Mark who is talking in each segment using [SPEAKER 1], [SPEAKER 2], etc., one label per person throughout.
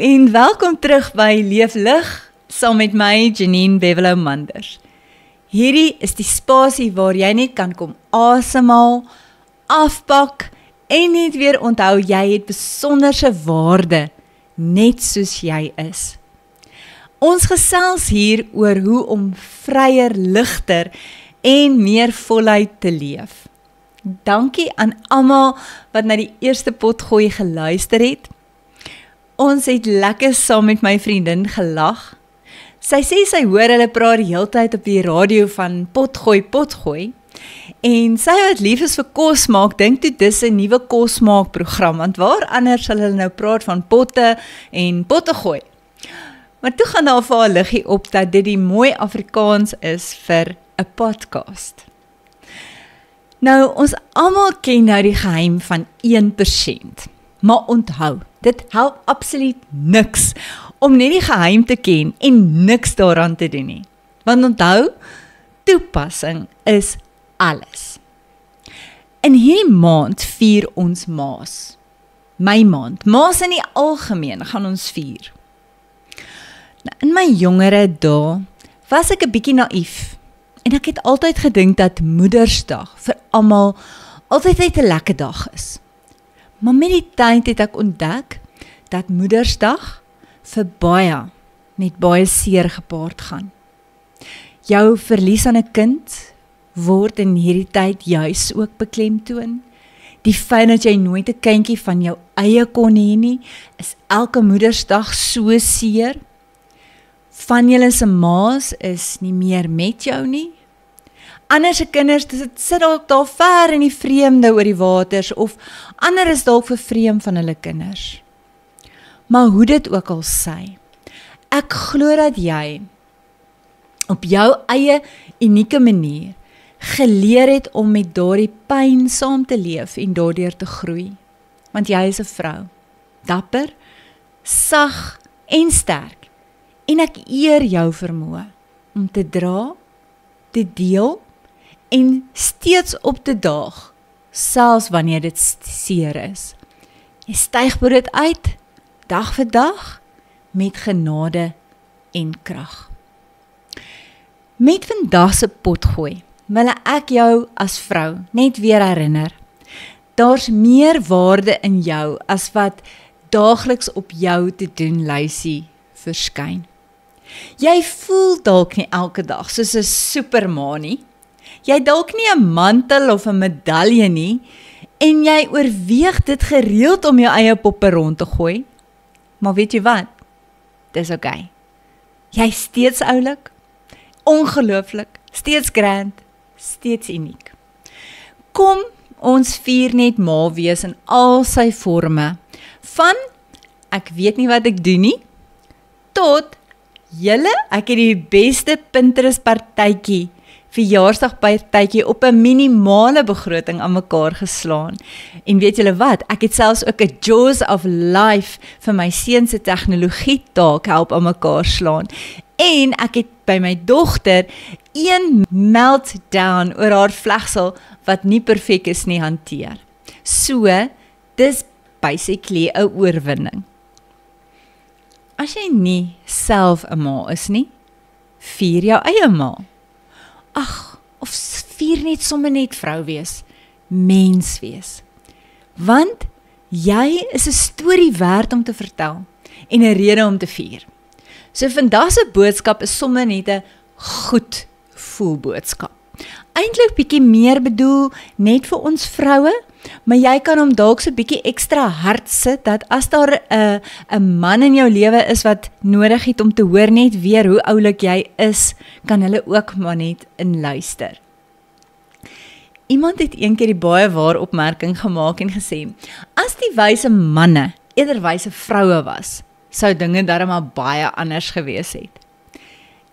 [SPEAKER 1] en welkom terug by Leeflig, saam met my Janine Bevelou Manders. Hierdie is die spasie waar jy net kan kom asemhaal, afpak en net weer onthou jy het besonderse waarde, net soos jy is. Ons gesels hier oor hoe om vryer, ligter en meer voluit te leef. Dankie aan almal wat na die eerste potgooi geluister het. Ons het lekker saam met my vriendin gelag. Sy sê sy hoor hulle praat die hele tyd op die radio van potgooi. En sy wat lief is vir kos maak, dink toe dis 'n nuwe kosmaakprogram, want waar anders sal hulle nou praat van potte en potte gooi. Maar toe gaan daar vir haar liggie op dat dit die mooi Afrikaans is vir 'n podcast. Nou, ons almal ken nou die geheim van 1%. Maar onthou, dit help absoluut niks om net die geheim te ken en niks daaraan te doen nie. Want onthou, toepassing is alles. In hierdie maand vier ons Maas. My maand. Maas in die algemeen gaan ons vier. Nou, in my jongere dae was ek 'n bietjie naïef. En ek het altyd gedink dat Moedersdag vir almal altyd net 'n lekker dag is. Maar met die tyd het ek ontdek dat Moedersdag vir baie met baie seer gepaard gaan. Jou verlies aan 'n kind word in hierdie tyd juis ook beklemtoon. Die feit dat jy nooit 'n kindjie van jou eie kon hê nie, is elke Moedersdag so seer. Van julle se ma's is nie meer met jou nie. Ander se kinders sit dalk daar ver in die vreemde oor die waters, of ander is dalk vervreem van hulle kinders. Maar hoe dit ook al sy, ek glo dat jy op jou eie unieke manier geleer het om met daardie pyn saam te leef en daardeur te groei. Want jy is 'n vrou, dapper, sag en sterk. En ek eer jou vermoë om te dra, te deel en steeds op te daag, selfs wanneer dit seer is. Jy styg bo dit uit, dag vir dag, met genade en krag. Met vandag se potgooi wil ek jou as vrou net weer herinner. Daar's meer waarde in jou as wat daagliks op jou te doen lysie verskyn. Jy voel dalk nie elke dag soos 'n supermaan nie. Jy dalk nie 'n mantel of 'n medalje nie, en jy oorweeg dit gereeld om jou eie poppe rond te gooi. Maar weet jy wat? Dis okay. Jy's steeds oulik, ongelooflik, steeds grand, steeds uniek. Kom, ons vier net ma wees in al sy forme, van ek weet nie wat ek doen nie, tot julle, ek het die beste Pinterest partytjie, verjaarsdagpartytjie op 'n minimale begroting aan mekaar geslaan. En weet julle wat, ek het selfs ook 'n Jaws of Life vir my seun se tegnologie taak help aan mekaar slaan. En ek het by my dogter een meltdown oor haar vlegsel wat nie perfek is nie hanteer. So, dis basically 'n oorwinning. As jy nie self 'n ma is nie, vier jou eie ma. Ag, of vier net sommer net vrou wees, mens wees. Want jy is 'n storie werd om te vertel en 'n rede om te vier. So vandag se boodskap is sommer net 'n goed voel boodskap. Eintlik bietjie meer bedoel net vir ons vroue, maar jy kan hom dalk so bietjie ekstra hard sit, dat as daar 'n man in jou lewe is wat nodig het om te hoor net weer hoe oulik jy is, kan hulle ook maar net inluister. Iemand het eendag die baie waar opmerking gemaak en gesê, as die wyse manne eerder wyse vroue was, sou dinge darem maar baie anders gewees het.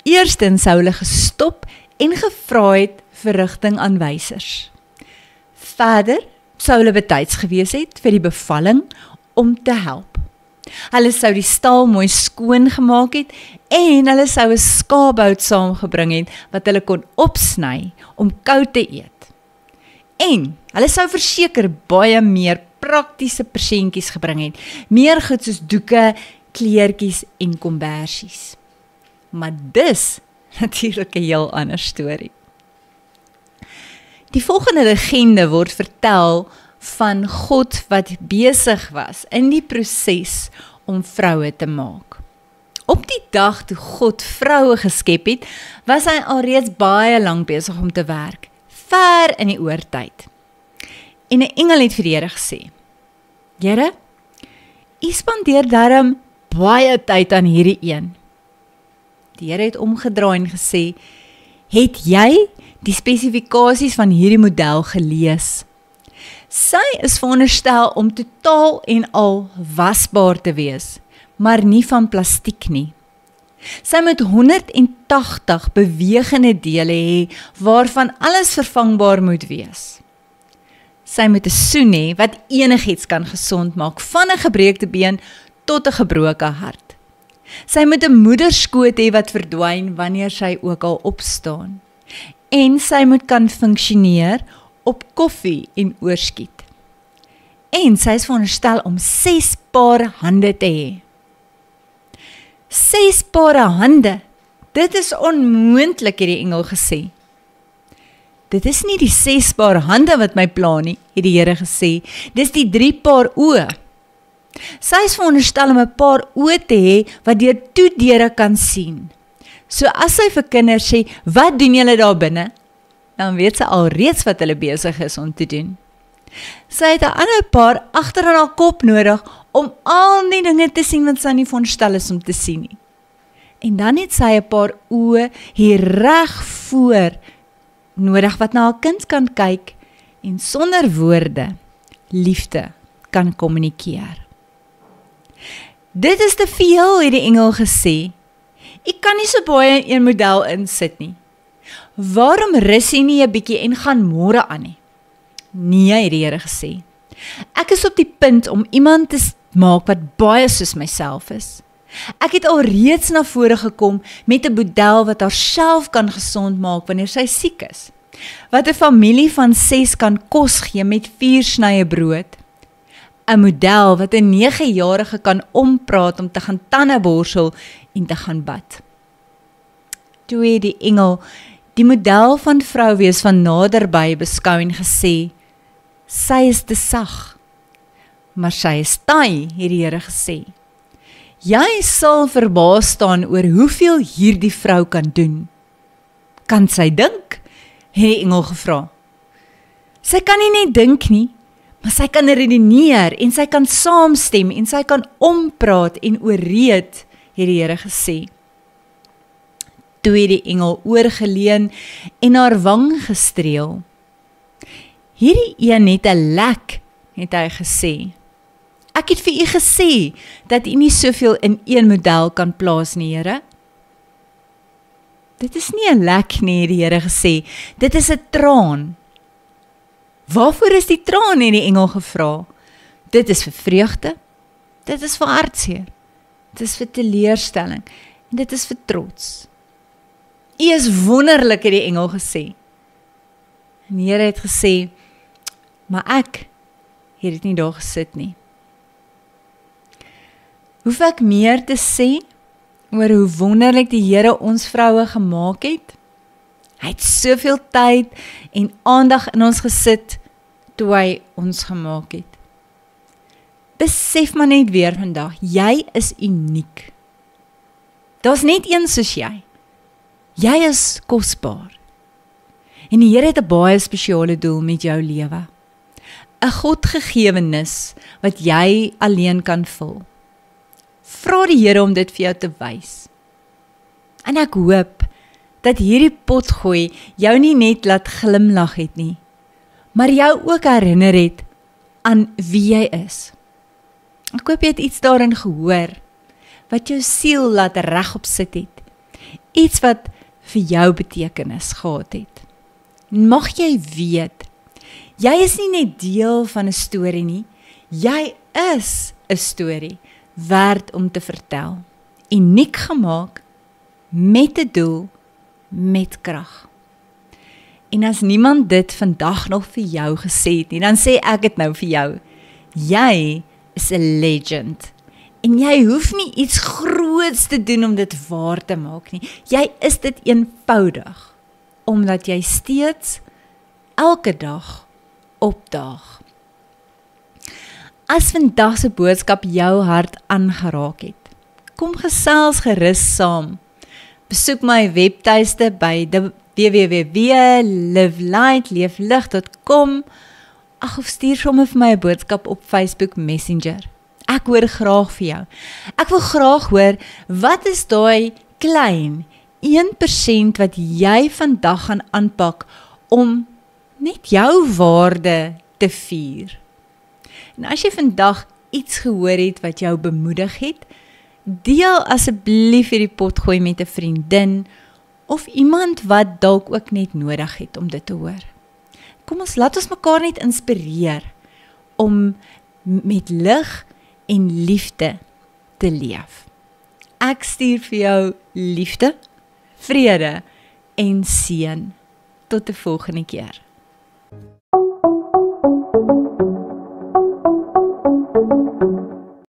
[SPEAKER 1] Eerstens sou hulle gestop en gevra het vir rigtingaanwysers. Verder sou hulle betyds gewees het vir die bevalling om te help. Hulle sou die stal mooi skoon gemaak het en hulle sou 'n skaapbout saamgebring het wat hulle kon opsny om koud te eet. En hulle sou verseker baie meer praktiese persentjies gebring het, meer goed soos doeke kleertjies en kombersies. Maar dis natuurlik 'n heel ander storie. Die volgende legende word vertel van God wat besig was in die proses om vroue te maak. Op die dag toe God vroue geskep het, was hy alreeds baie lank besig om te werk, ver in die oortyd. En 'n engel het vir die Here gesê: Here, U spandeer darm baie tyd aan hierdie een. Die Here het omgedraai en gesê: Het jy die spesifikasies van hierdie model gelees? Sy is veronderstel om totaal en al wasbaar te wees, maar nie van plastiek nie. Sy moet 180 bewegende dele hê, waarvan alles vervangbaar moet wees. Sy moet 'n soen hê wat enigiets kan gesond maak, van 'n gebreekte been tot 'n gebroke hart. Sy moet 'n moederskoot hê wat verdwyn wanneer sy ook al opstaan. En sy moet kan funksioneer op koffie en oorskiet. En sy is veronderstel om 6 paar hande te hê. 6 pare hande, dit is onmoontlik, het die engel gesê. Dit is nie die 6 paar hande wat my pla nie, het die Here gesê, dis die 3 paar oë. Sy is veronderstel om 'n paar oë te hê, wat deur toedeure kan sien. So as sy vir kinders sê, wat doen julle daar binne? Dan weet sy alreeds wat hulle besig is om te doen. Sy het 'n ander paar agter in haar kop nodig, om al die dinge te sien wat sy nie veronderstel is om te sien nie. En dan het sy 'n paar oë hier reg voor nodig wat na haar kind kan kyk en sonder woorde liefde kan kommunikeer. Dit is te veel, het die engel gesê. Ek kan nie so baie in een model insit nie. Waarom rus jy nie 'n bietjie en gaan môre aan nie? Nee, het die Here gesê. Ek is op die punt om iemand te maak wat baie soos myself is. Ek het alreeds na vore gekom met 'n model wat haarself kan gesond maak wanneer sy siek is. Wat 'n familie van 6 kan kos gee met 4 snye brood. 'n Model wat 'n 9-jarige kan ompraat om te gaan tande borsel en te gaan bad. Toe het die engel die model van vrou wees van naderby beskou en gesê: Sy is te sag, maar sy is taai, het die Here gesê. Jy sal verbaas staan oor hoeveel hierdie vrou kan doen. Kan sy dink? Het die engel gevra. Sy kan nie net dink nie, maar sy kan redeneer en sy kan saamstem en sy kan ompraat en ooreed, het die Here gesê. Toe het die engel oorgeleun en haar wang gestreel. Hierdie een het 'n lek, het hy gesê. Ek het vir u gesê, dat u nie soveel in een model kan plaas nie, Here. Dit is nie 'n lek nie, het die Here gesê, dit is 'n traan. Waarvoor is die traan, het die engel gevra. Dit is vir vreugde, dit is vir hartseer, dit is vir teleurstelling, en dit is vir trots. U is wonderlik, het die engel gesê. En die Here het gesê, maar ek het dit nie daar gesit nie. Hoef ek meer te sê oor hoe wonderlik die Here ons vroue gemaak het? Hy het soveel tyd en aandag in ons gesit toe hy ons gemaak het. Besef maar net weer vandag, jy is uniek. Daar's net een soos jy. Jy is kosbaar. En die Here het 'n baie spesiale doel met jou lewe. 'n Godgegewenis wat jy alleen kan vul. Vra die Here om dit vir jou te wys. En ek hoop dat hierdie potgooi jou nie net laat glimlag het nie, maar jou ook herinner het aan wie jy is. Ek hoop jy het iets daarin gehoor, wat jou siel laat regop sit het. Iets wat vir jou betekenis gehad het. Mag jy weet, jy is nie net deel van 'n storie nie, jy is 'n storie, werd om te vertel. Uniek gemaak, met 'n doel, met krag. En as niemand dit vandag nog vir jou gesê het nie, dan sê ek dit nou vir jou. Jy is 'n legend. En jy hoef nie iets groots te doen om dit waar te maak nie. Jy is dit eenvoudig, omdat jy steeds, elke dag, opdaag. As vandag se boodskap jou hart aangeraak het, kom gesels gerus saam. Besoek my webtuiste by www.livelight.com of stuur sommer vir my 'n boodskap op Facebook Messenger. Ek hoor graag vir jou. Ek wil graag hoor, wat is daai klein 1% wat jy vandag gaan aanpak om net jou waarde te vier? En as jy vandag iets gehoor het wat jou bemoedig het, deel asseblief hierdie potgooi met 'n vriendin of iemand wat dalk ook net nodig het om dit te hoor. Laat ons mekaar net inspireer om met lig en liefde te leef. Ek stuur vir jou liefde, vrede en seën. Tot die volgende keer.